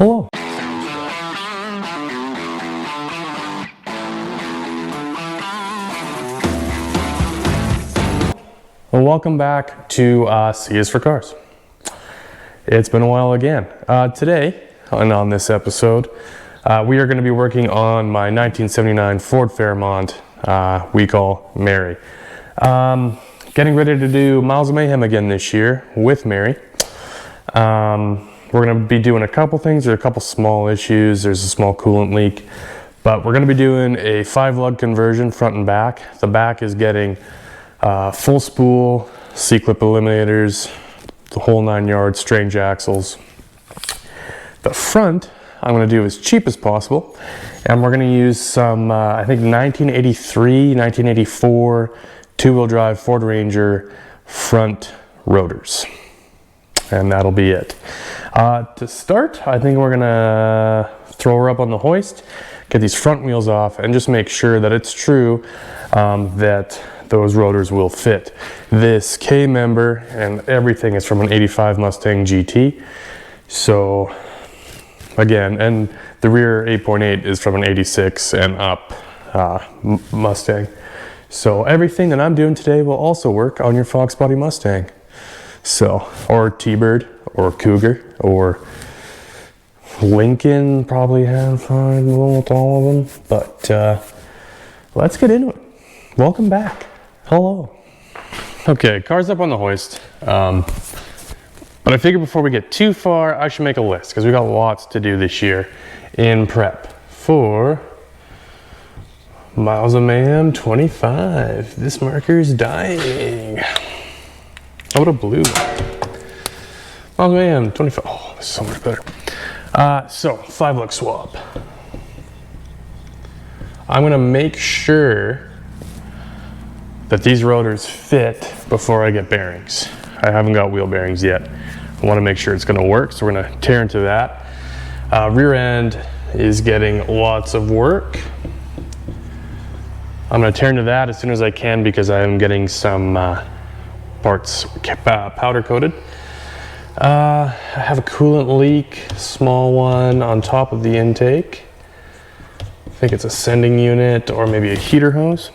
Hello. Well, welcome back to C is for Cars. It's been a while again. Today, and on this episode, we are going to be working on my 1979 Ford Fairmount we call Mary. Getting ready to do Miles of Mayhem again this year with Mary. We're going to be doing a couple things. There's a couple small issues. There's a small coolant leak. But we're going to be doing a 5-lug conversion front and back. The back is getting full spool, C-clip eliminators, the whole 9 yards, strange axles. The front I'm going to do as cheap as possible, and we're going to use some I think 1983, 1984 two-wheel drive Ford Ranger front rotors, and that'll be it. To start, I think we're going to throw her up on the hoist, get these front wheels off, and just make sure that it's true that those rotors will fit. This K-member and everything is from an 85 Mustang GT. So again, and the rear 8.8 is from an 86 and up Mustang. So everything that I'm doing today will also work on your Fox Body Mustang. So, or T-Bird, or Cougar, or Lincoln probably have fun with all of them. But let's get into it. Welcome back. Hello. Okay, car's up on the hoist. But I figured before we get too far, I should make a list because we got lots to do this year in prep for Miles of Mayhem 25. This marker's dying. Oh, what a blue one. Miles of Mayhem 25. Oh, this is so much better. So, 5-lug swap. I'm going to make sure that these rotors fit before I get bearings. I haven't got wheel bearings yet. I want to make sure it's going to work, so we're going to tear into that. Rear end is getting lots of work. I'm going to tear into that as soon as I can because I am getting some parts powder coated. I have a coolant leak, small one on top of the intake. I think it's a sending unit or maybe a heater hose.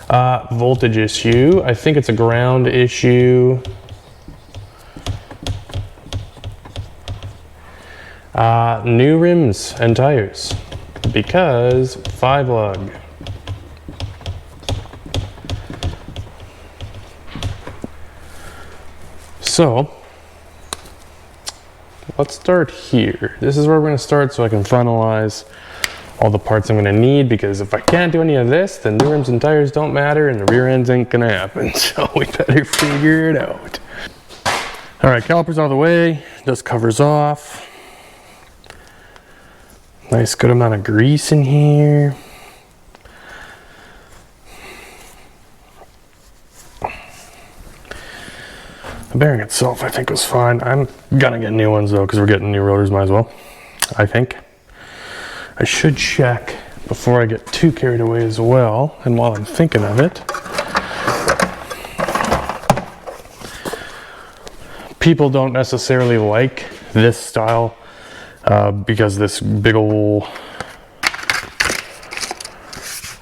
Voltage issue, I think it's a ground issue. New rims and tires because 5-lug. So let's start here. This is where we're going to start so I can finalize all the parts I'm going to need, because if I can't do any of this, then new rims and tires don't matter and the rear ends ain't going to happen. So we better figure it out. All right, calipers out of the way. Dust covers off. Nice good amount of grease in here. The bearing itself I think was fine. I'm gonna get new ones though because we're getting new rotors, might as well. I think. I should check before I get too carried away as well, and while I'm thinking of it. People don't necessarily like this style because this big ol',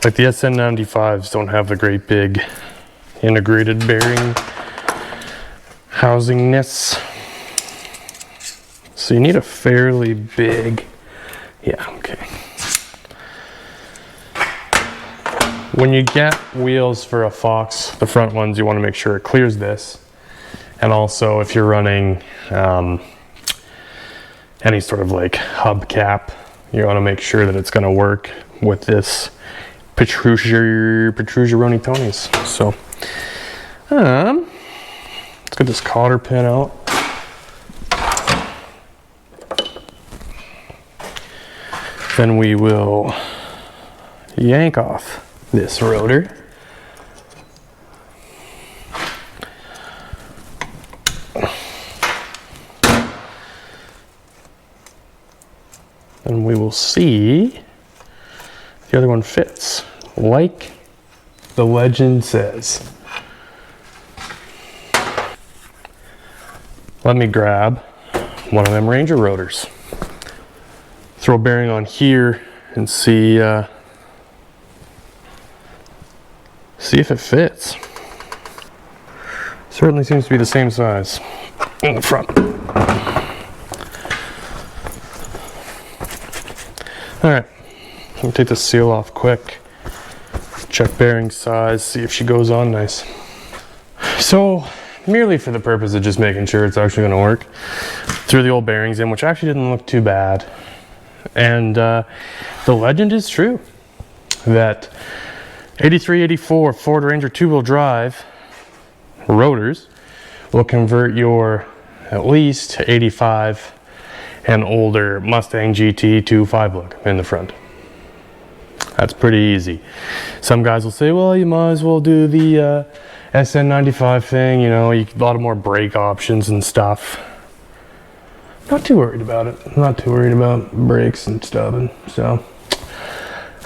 like the SN95s don't have the great big integrated bearing housingness. So you need a fairly big, yeah, okay. When you get wheels for a Fox, the front ones, you want to make sure it clears this. And also if you're running any sort of like hubcap, you want to make sure that it's going to work with this Petrucciaroni Tonys. So, let's get this cotter pin out. Then we will yank off this rotor. And we will see if the other one fits, like the legend says. Let me grab one of them Ranger rotors. Throw a bearing on here and see if it fits. Certainly seems to be the same size in the front. All right, let me take the seal off quick. Check bearing size, see if she goes on nice. So, merely for the purpose of just making sure it's actually going to work, threw the old bearings in, which actually didn't look too bad. And the legend is true that 83, 84 Ford Ranger two-wheel drive rotors will convert your at least 85 and older Mustang GT to 5-lug in the front. That's pretty easy. Some guys will say, well, you might as well do the SN95 thing, you know, a lot of more brake options and stuff. Not too worried about it. I'm not too worried about brakes and stuff. And so,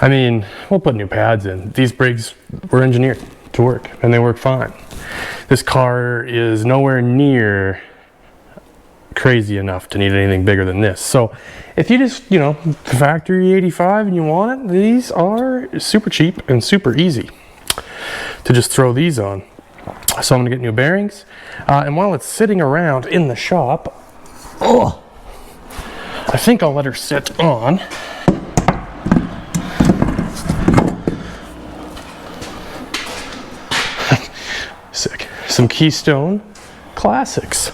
I mean, we'll put new pads in. These brakes were engineered to work, and they work fine. This car is nowhere near crazy enough to need anything bigger than this. So if you just, you know, factory 85 and you want it, these are super cheap and super easy to just throw these on. So I'm gonna get new bearings. And while it's sitting around in the shop, I think I'll let her sit on. Sick. Some Keystone Classics.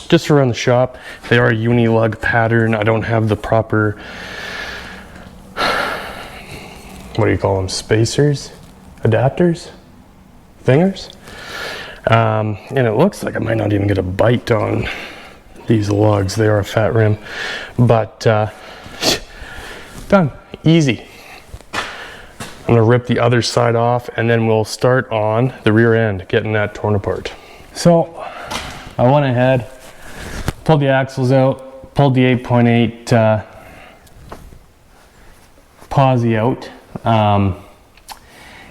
Just around the shop. They are a uni-lug pattern. I don't have the proper, what do you call them, spacers? Adapters? Fingers? And it looks like I might not even get a bite on these lugs. They are a fat rim. But, done. Easy. I'm gonna rip the other side off and then we'll start on the rear end, getting that torn apart. So, I went ahead, pulled the axles out, pulled the 8.8 posi out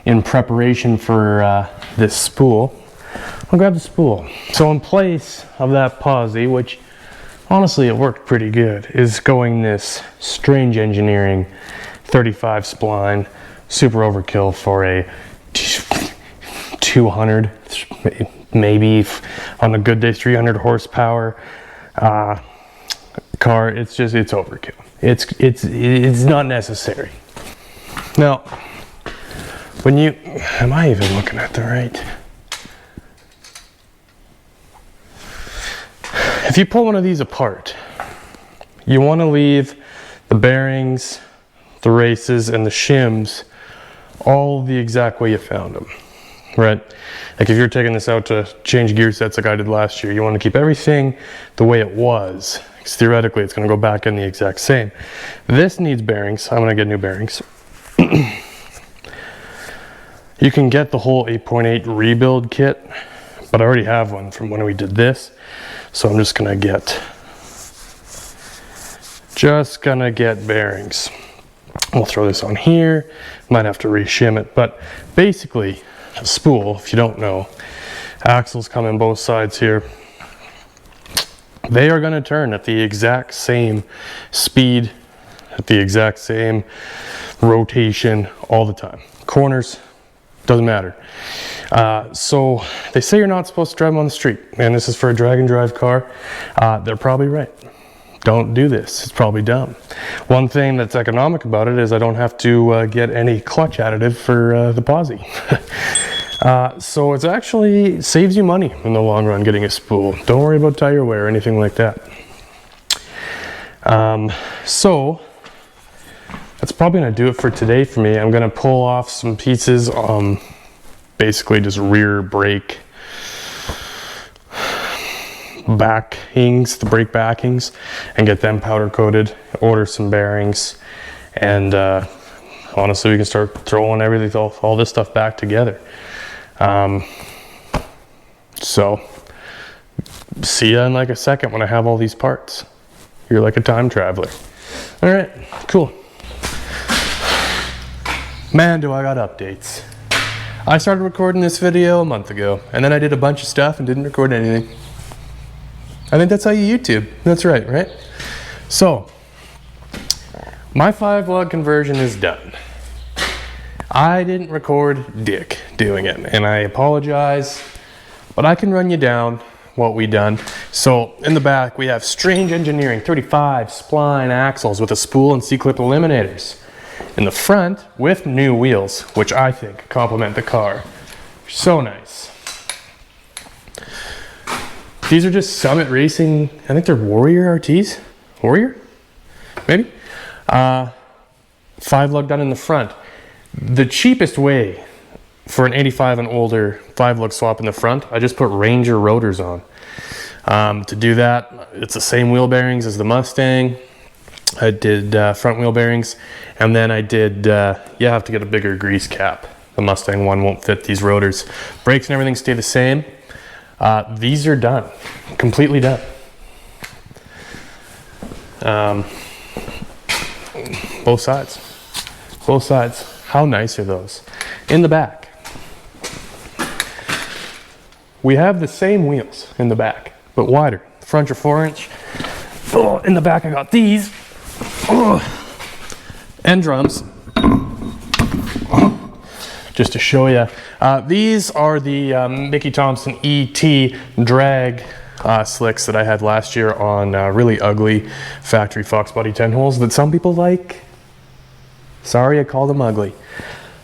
in preparation for this spool. I'll grab the spool. So in place of that posi, which honestly it worked pretty good, is going this strange engineering 35 spline, super overkill for a 200, maybe on a good day 300 horsepower car. It's overkill. It's not necessary. Now, am I even looking at the right? If you pull one of these apart, you want to leave the bearings, the races, and the shims all the exact way you found them, right? Like if you're taking this out to change gear sets like I did last year, you want to keep everything the way it was, because theoretically it's going to go back in the exact same. This needs bearings. I'm going to get new bearings. You can get the whole 8.8 rebuild kit, but I already have one from when we did this. So I'm just gonna get bearings. We'll throw this on here. Might have to re-shim it, but basically a spool, if you don't know, axles come in both sides here. They are gonna turn at the exact same speed, at the exact same rotation all the time. Corners, doesn't matter. So they say you're not supposed to drive them on the street, and this is for a drag and drive car. They're probably right. Don't do this. It's probably dumb. One thing that's economic about it is I don't have to get any clutch additive for the posi. So it actually saves you money in the long run getting a spool. Don't worry about tire wear or anything like that. So that's probably gonna do it for today for me. I'm gonna pull off some pieces, basically just rear brake backings, the brake backings, and get them powder coated, order some bearings, and honestly we can start throwing everything, all this stuff back together. So see ya in like a second when I have all these parts. You're like a time traveler. All right, cool. Man, do I got updates. I started recording this video a month ago, and then I did a bunch of stuff and didn't record anything. I think that's how you YouTube. That's right? So, my 5-lug conversion is done. I didn't record dick doing it, and I apologize, but I can run you down what we done. So in the back we have Strange Engineering 35 spline axles with a spool and C-clip eliminators. In the front with new wheels, which I think complement the car. So nice. These are just Summit Racing, I think they're Warrior RTs? Warrior? Maybe? 5-lug done in the front. The cheapest way for an 85 and older 5-lug swap in the front, I just put Ranger rotors on. To do that, it's the same wheel bearings as the Mustang. I did front wheel bearings, and then I did, you have to get a bigger grease cap. The Mustang one won't fit these rotors. Brakes and everything stay the same. These are done, completely done. Both sides. How nice are those? In the back, we have the same wheels in the back, but wider. The front are 4-inch. Oh, in the back I got these. Oh, and drums. Just to show you, these are the Mickey Thompson ET drag slicks that I had last year on really ugly factory Fox Body 10 holes that some people like. Sorry, I call them ugly.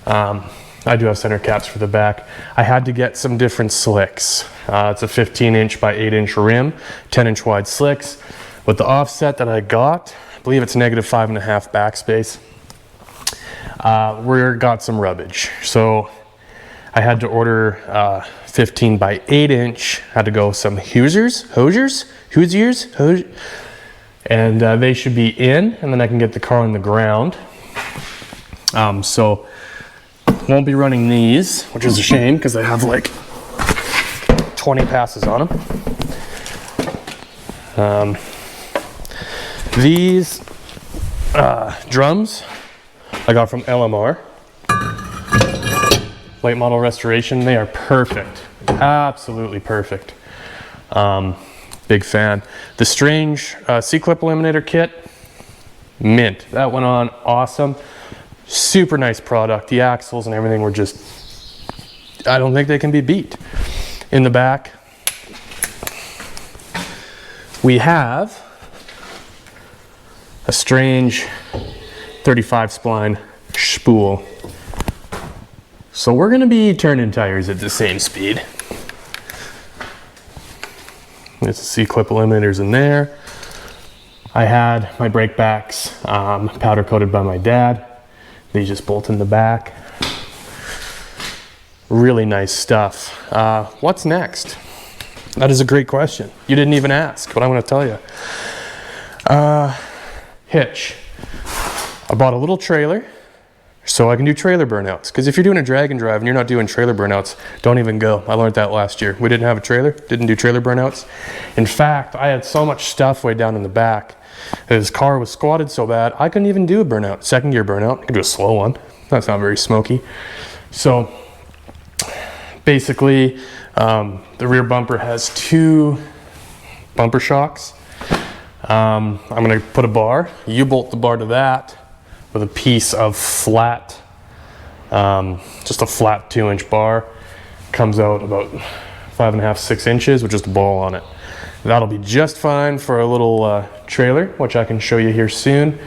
I do have center caps for the back. I had to get some different slicks. It's a 15-inch by 8-inch rim, 10-inch wide slicks. With the offset that I got, I believe it's -5.5 backspace. We got some rubbish. So I had to order 15 by 8-inch. Had to go some Hoosiers, and they should be in, and then I can get the car on the ground. So won't be running these, which is a shame because they have like 20 passes on them. These drums I got from LMR, late model restoration. They are perfect, absolutely perfect. Big fan. The Strange C-clip eliminator kit, mint. That went on awesome. Super nice product. The axles and everything were just, I don't think they can be beat. In the back, we have a Strange 35 spline spool. So we're gonna be turning tires at the same speed. There's the C-clip eliminators in there. I had my brake backs powder coated by my dad. These just bolt in the back. Really nice stuff. What's next? That is a great question. You didn't even ask, but I'm gonna tell you. Hitch. I bought a little trailer so I can do trailer burnouts. Because if you're doing a drag and drive and you're not doing trailer burnouts, don't even go. I learned that last year. We didn't have a trailer, didn't do trailer burnouts. In fact, I had so much stuff way down in the back. His car was squatted so bad, I couldn't even do a burnout. Second gear burnout, I could do a slow one. That's not very smoky. So basically, the rear bumper has 2 bumper shocks. I'm gonna put a bar. You bolt the bar to that with a piece of flat, just a flat 2-inch bar. Comes out about 5.5, 6 inches with just a ball on it. That'll be just fine for a little trailer, which I can show you here soon.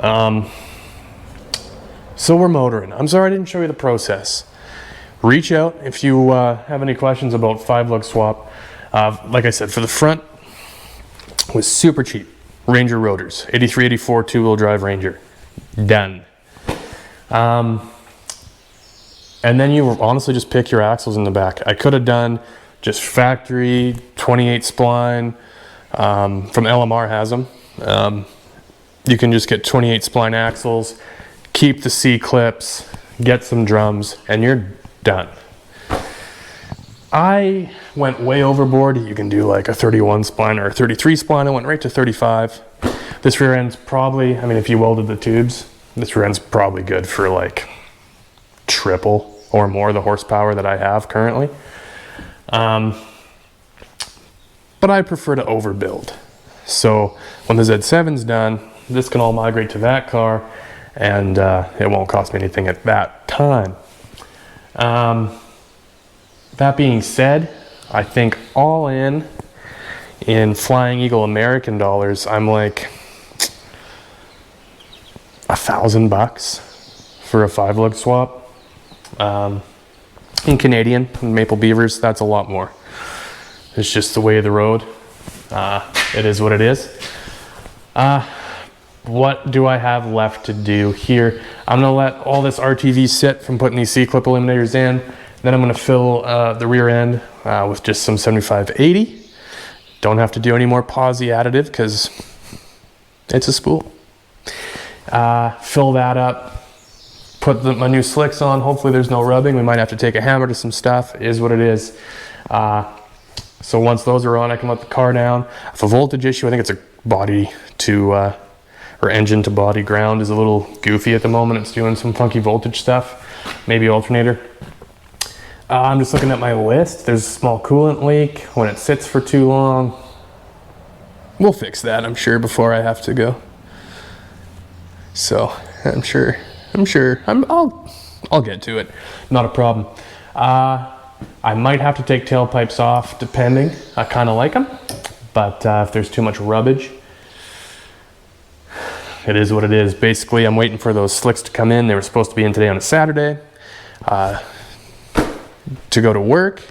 So we're motoring. I'm sorry I didn't show you the process. Reach out if you have any questions about 5-lug swap. Like I said, for the front, was super cheap. Ranger rotors, 83, 84 2-wheel drive Ranger. Done. And then you honestly just pick your axles in the back. I could have done just factory 28 spline, from LMR has them. You can just get 28 spline axles, keep the C-clips, get some drums, and you're done. I went way overboard. You can do like a 31 spline or a 33 spline. I went right to 35. This rear end's probably, I mean, if you welded the tubes, this rear end's probably good for like triple or more the horsepower that I have currently. But but I prefer to overbuild. So when the Z7's done, this can all migrate to that car, and it won't cost me anything at that time. That being said, I think all in Flying Eagle American dollars, I'm like $1,000 for a 5-lug swap. In Canadian, Maple Beavers, that's a lot more. It's just the way of the road. It is what it is. What do I have left to do here? I'm gonna let all this RTV sit from putting these C-clip eliminators in. Then I'm gonna fill the rear end with just some 7580. Don't have to do any more posi additive because it's a spool. Fill that up, put my new slicks on. Hopefully there's no rubbing. We might have to take a hammer to some stuff. It is what it is. So once those are on, I can let the car down. If a voltage issue, I think it's a body to, or engine to body ground is a little goofy at the moment. It's doing some funky voltage stuff, maybe alternator. I'm just looking at my list. There's a small coolant leak. When it sits for too long, we'll fix that, I'm sure, before I have to go. So I'm sure, I'll get to it. Not a problem. I might have to take tailpipes off, depending. I kind of like them, but if there's too much rubbish, it is what it is. Basically, I'm waiting for those slicks to come in. They were supposed to be in today on a Saturday. To go to work.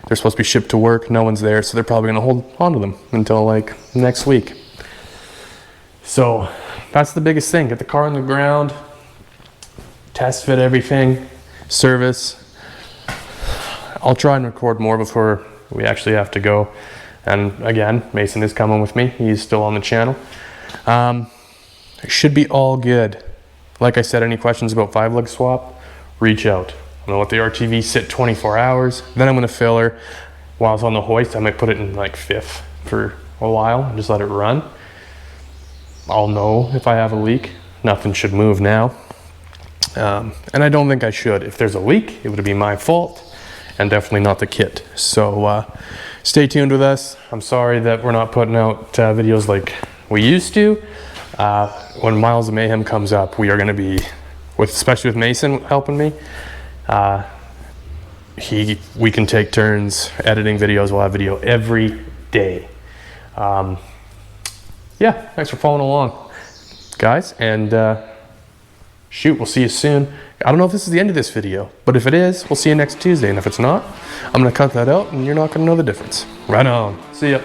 They're supposed to be shipped to work. No one's there, so they're probably gonna hold onto them until like next week. So that's the biggest thing. Get the car on the ground, test fit everything, service. I'll try and record more before we actually have to go. And again, Mason is coming with me. He's still on the channel. It should be all good. Like I said, any questions about 5-lug swap, reach out. I'm gonna let the RTV sit 24 hours. Then I'm gonna fill her. While it's on the hoist, I might put it in like 5th for a while and just let it run. I'll know if I have a leak. Nothing should move now. And I don't think I should. If there's a leak, it would be my fault and definitely not the kit. So stay tuned with us. I'm sorry that we're not putting out videos like we used to. When Miles of Mayhem comes up, we are gonna be, especially with Mason helping me, we can take turns editing videos. We'll have video every day. Yeah, thanks for following along, guys, and shoot, we'll see you soon. I don't know if this is the end of this video, but if it is, we'll see you next Tuesday, and if it's not, I'm gonna cut that out and you're not gonna know the difference. Right on. See ya.